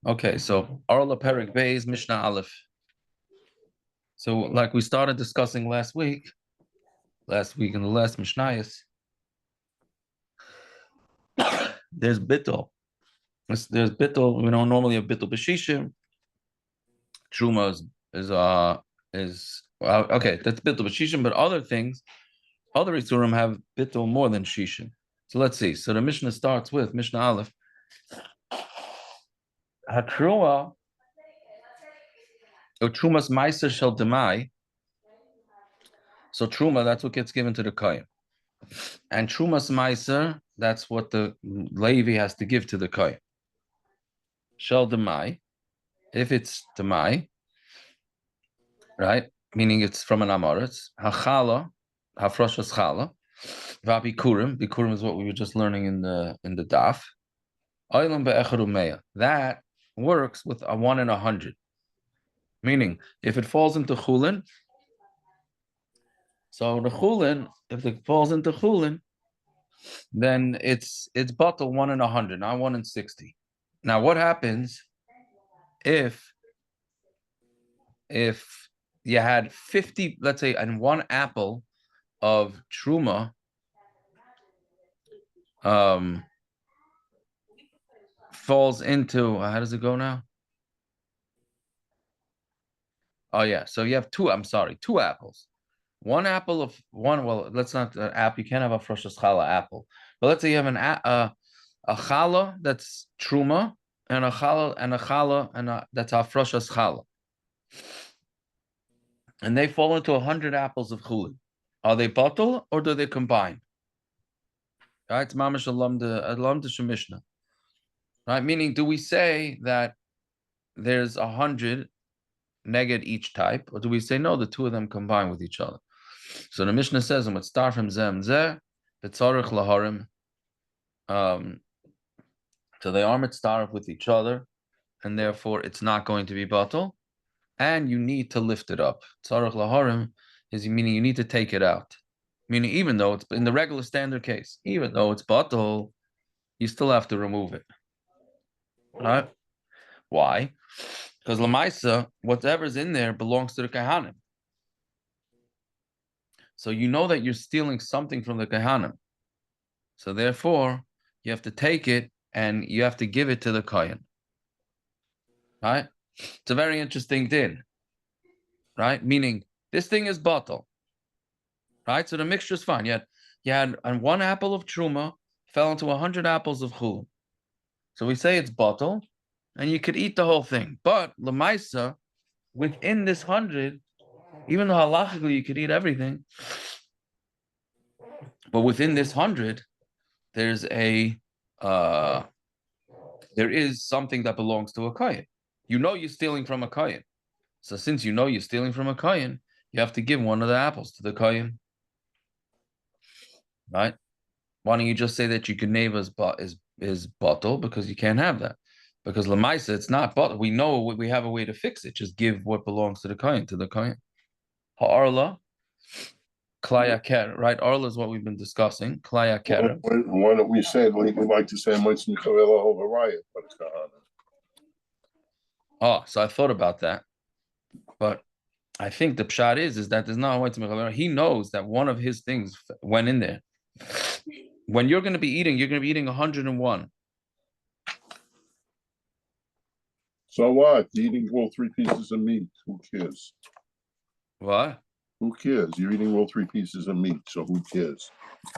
Okay, so Orlah Perik Bey's Mishnah Aleph. So, like we started discussing last week in the last Mishnayos, there's bittul. There's bittul. We don't normally have bittul b'shishim. Truma is okay. That's bittul b'shishim, but other things, other isurim have bittul more than shishim. So let's see. So the Mishnah starts with Mishnah Aleph. Hatruma, Trumas Meiser shel Demai. So Truma, that's what gets given to the Kohen. And Trumas Meiser, that's what the Levi has to give to the Kohen. Shel Demai, if it's Demai, right? Meaning it's from an Amoritz. Hachala, Hafroshas Chala. Vabikurim. Bikurim is what we were just learning in the daf. Oilam be'echarumeya. That works with a 1 in 100. Meaning, if it falls into chulin, so the chulin, if it falls into chulin, then it's bottle 1 in 100, not 1 in 60. Now, what happens if you had 50, let's say, and one apple of truma falls into, how does it go now? Oh yeah, so you have two apples. One apple of one, well, let's not apple, you can't have a froshes challah apple. But let's say you have a challah that's truma and a challah that's a froshes challah. And they fall into 100 apples of chulin. Are they bottle or do they combine? Right, it's mamash alam de shemishna. Right, meaning, do we say that there's 100 neged each type, or do we say no? The two of them combine with each other. So the Mishnah says, "And what start from zem zeh betzarich laharim." So they are mitzaref with each other, and therefore it's not going to be bottle, and you need to lift it up. Tzarich laharim is meaning you need to take it out. Meaning, even though it's in the regular standard case, even though it's bottle, you still have to remove it. Right? Why? Because Lamaisa, whatever's in there belongs to the Kahanim. So you know that you're stealing something from the Kahanim. So therefore, you have to take it and you have to give it to the Kohen. Right? It's a very interesting din. Right? Meaning, this thing is bottle. Right? So the mixture is fine. You had one apple of Truma fell into 100 apples of Chul. So we say it's bottle, and you could eat the whole thing. But Lamaisa, within this 100, even though halachically you could eat everything, but within this 100, there's there is something that belongs to a kohen. You know you're stealing from a kohen. So since you know you're stealing from a kohen, you have to give one of the apples to the kohen. Right? Why don't you just say that you can name is bottle, because you can't have that. Because Lamaisa, it's not bottle. We know we have a way to fix it. Just give what belongs to the kohen to the kohen. Ha'arla, klaya ker, right? Arla is what we've been discussing. Klaya ker. Why don't we say we like to say Moitzin Chavela over Riot, but it's Kahana. Oh, so I thought about that, but I think the pshat is that there's not a Moitzin Chavela. He knows that one of his things went in there. When you're going to be eating, you're going to be eating 101. So what? You're eating all 3 pieces of meat. Who cares? What? Who cares? You're eating all 3 pieces of meat, so who cares?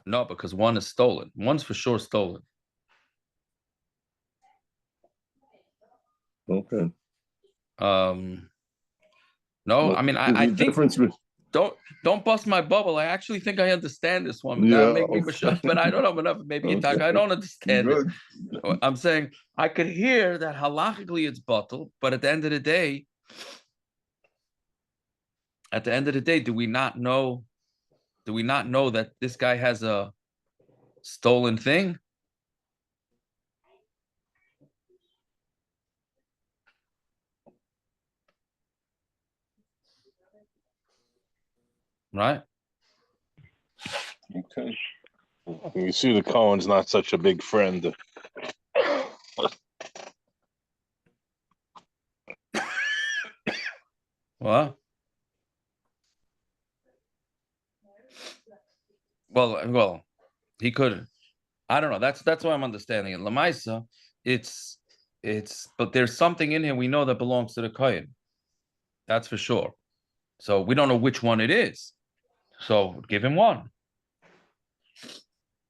No, because one is stolen. One's for sure stolen. Okay. No, well, I mean, I think don't bust my bubble. I actually think I understand this one. Yeah, make me but I don't know enough. Maybe okay. I don't understand it. I'm saying I could hear that halachically it's bottle, but at the end of the day, do we not know that this guy has a stolen thing? Right? Okay. You see the Cohen's not such a big friend. What? Well, he could. I don't know. That's why I'm understanding it. Lamaisa, it's but there's something in here we know that belongs to the Kohen. That's for sure. So we don't know which one it is. So give him one.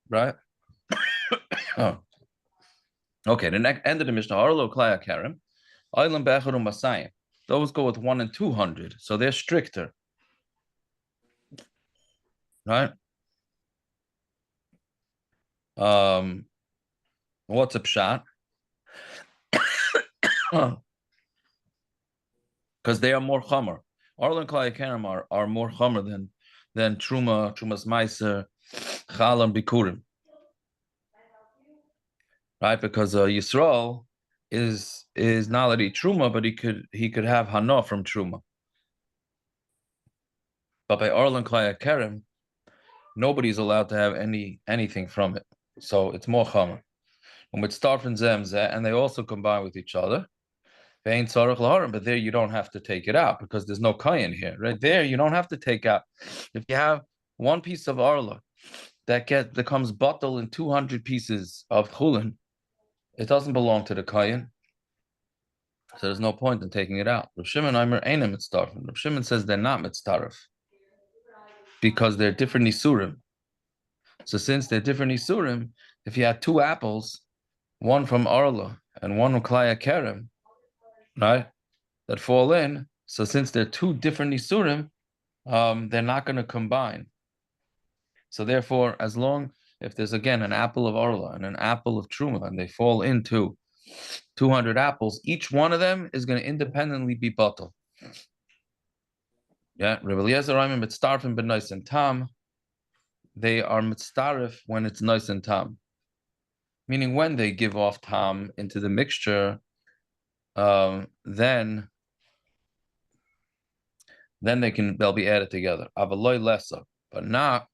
Right? Oh. Okay, the next end of the Mishnah, Orlah Klaya Karim, Island Becharum Masayim. Those go with 1 and 200, so they're stricter. Right? What's a pshat? Because they are more chomer. Orlah and Klaya Karim are more chomer than Truma's Meiser, Chal and Bikurim. Right? Because Yisrael is not only Truma, but he could have Hana from Truma. But by Orlah and Klaya Karim, nobody's allowed to have anything from it. So it's more chomer. And with Starf and Zemze, and they also combine with each other. But there you don't have to take it out because there's no kayin here. Right there, you don't have to take out. If you have one piece of Orlah that becomes bottle in 200 pieces of chulin, it doesn't belong to the kayin. So there's no point in taking it out. Rav Shimon Aimer ain't mitzdarf. Rav Shimon says they're not mitzdarf because they're different isurim. So since they're different isurim, if you had 2 apples, one from Orlah and one from Klaya Kerem, right, that fall in. So since they're 2 different isurim, they're not going to combine. So therefore, if there's again an apple of Orlah and an apple of Truma, and they fall into 200 apples, each one of them is going to independently be bottle. Yeah, Rebbe Eliezer Raimon mitzdarfim ben nice and tam. They are mitzdarif when it's nice and tam, meaning when they give off tam into the mixture, then they'll be added together. Avaloi lesa, but not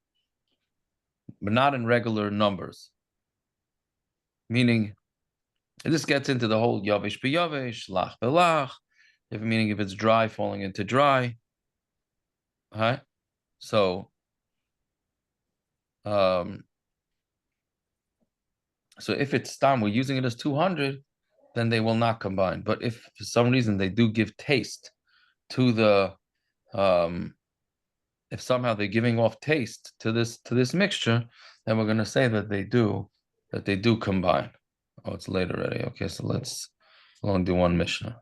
in regular numbers. Meaning, this gets into the whole yavish beyavish, lach belach. Meaning, if it's dry, falling into dry. Right? So if it's stam, we're using it as 200, then they will not combine. But if for some reason they do give taste to the if somehow they're giving off taste to this mixture, then we're going to say that they do combine. Oh, it's late already. Okay, so let's only do one Mishnah.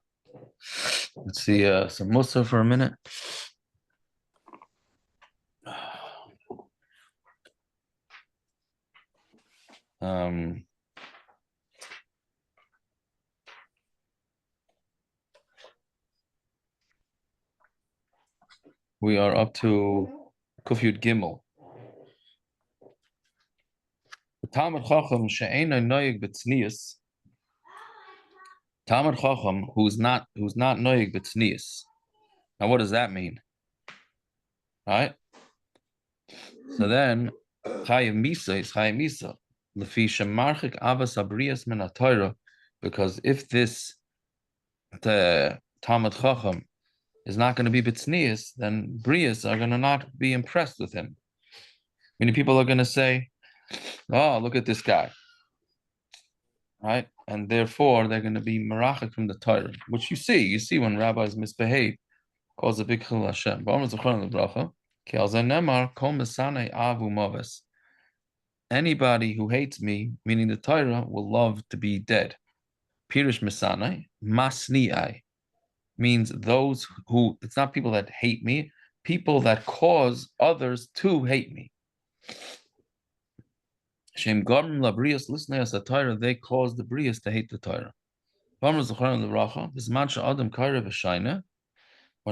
Let's see some Musa for a minute. We are up to Kufyud Gimel. Talmud Chacham she'eino noyeg b'tznius. Talmud Chacham who's not noyeg b'tznius. Now, what does that mean? All right. So then, Chayiv Misa is Chayiv Misa. Lefi shemarchik avas abrias min haTorah, because if the Talmud Chacham is not going to be b'tznius, then brias are going to not be impressed with him. Many people are going to say, "Oh, look at this guy," right? And therefore, they're going to be merachik from the Torah, which you see when rabbis misbehave, cause a big chilul Hashem. Anybody who hates me, meaning the Torah, will love to be dead. Pirish Misanai, Masni'ai, means those who, it's not people that hate me, people that cause others to hate me. Shem Garm Labrias, listening as the Torah, they cause the Brias to hate the Torah. When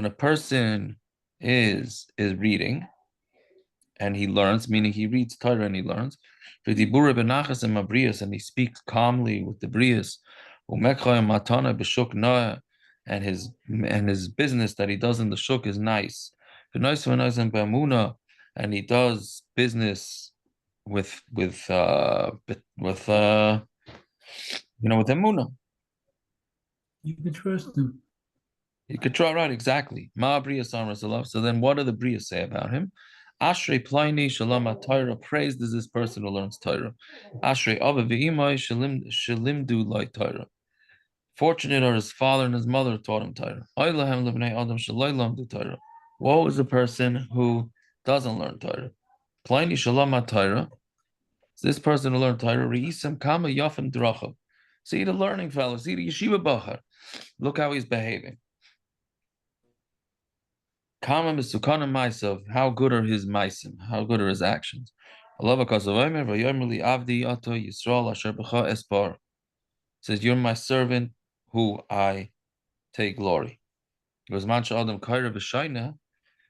a person is reading and he learns, meaning he reads Torah and he learns, and he speaks calmly with the Brias, and his business that he does in the shuk is nice. And he does business with emunah. You can trust him. You could try right exactly. Ma Bria Samar. So then what do the Bria say about him? Ashrei Pliny Shalom Torah. Praised is this person who learns Torah. Ashrei Ava V'imai Shalimdu Lai Torah. Fortunate are his father and his mother who taught him Torah. Oilahem Lebnei Adam Shalai Lamdu Torah. Woe is the person who doesn't learn Torah. Pliny Shalom Torah. This person who learned Torah. Reisam Kama Yafim Drachav. See the learning fellow. See the yeshiva bachar. Look how he's behaving. Kama Misukana Maisav. How good are his maisim? How good are his actions? Allah Kazoimer Vayomerli Avdi Ato Yisrael Asher B'cha Espar. Says, you're my servant who I take glory. Because Mancha Adam Kaira V'Shaina,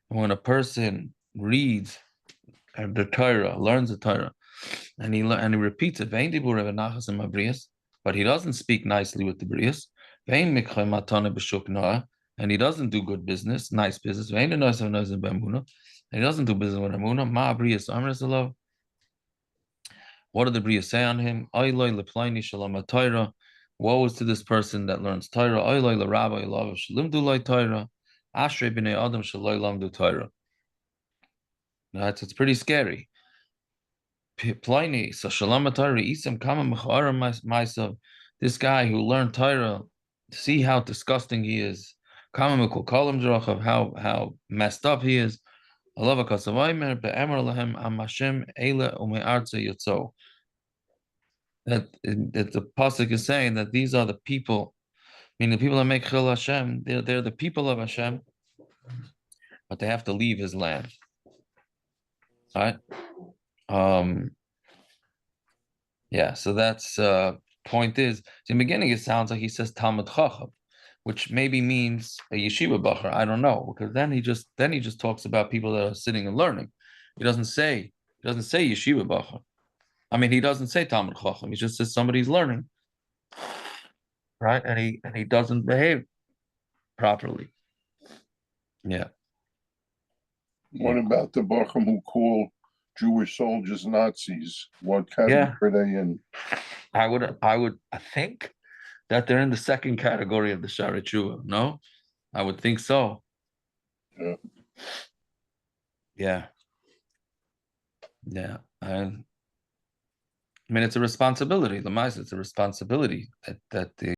when a person reads the Torah, learns the Torah, and he repeats it, but he doesn't speak nicely with the Brias, and he doesn't do good business, nice business, and he doesn't do business with Amunah. What did the Bria say on him? Woe is to this person that learns Torah. It's pretty scary. Pliny, so Shalom Torah, Isam Kama Myself. This guy who learned Torah, see how disgusting he is. Kama Kolam Jarachav, how messed up he is. Allah Kasavaimer, Be'emar Lahem Amashem Eila Ume Arza Yotzo. That the pasuk is saying that these are the people, meaning the people that make Chil Hashem. They're the people of Hashem, but they have to leave His land. Right? Yeah. So that's point is. In the beginning, it sounds like he says Talmud Chacham, which maybe means a yeshiva bacher. I don't know, because then he just talks about people that are sitting and learning. He doesn't say yeshiva bacher. I mean, he doesn't say Talmud Chacham. He just says somebody's learning, right? And he doesn't behave properly. Yeah. What about the Bacham who call Jewish soldiers Nazis? What category are they in? I think that they're in the second category of the Shara Tshuva. No, I would think so. Yeah. Yeah. Yeah. I mean, it's a responsibility. Lamais, it's a responsibility that the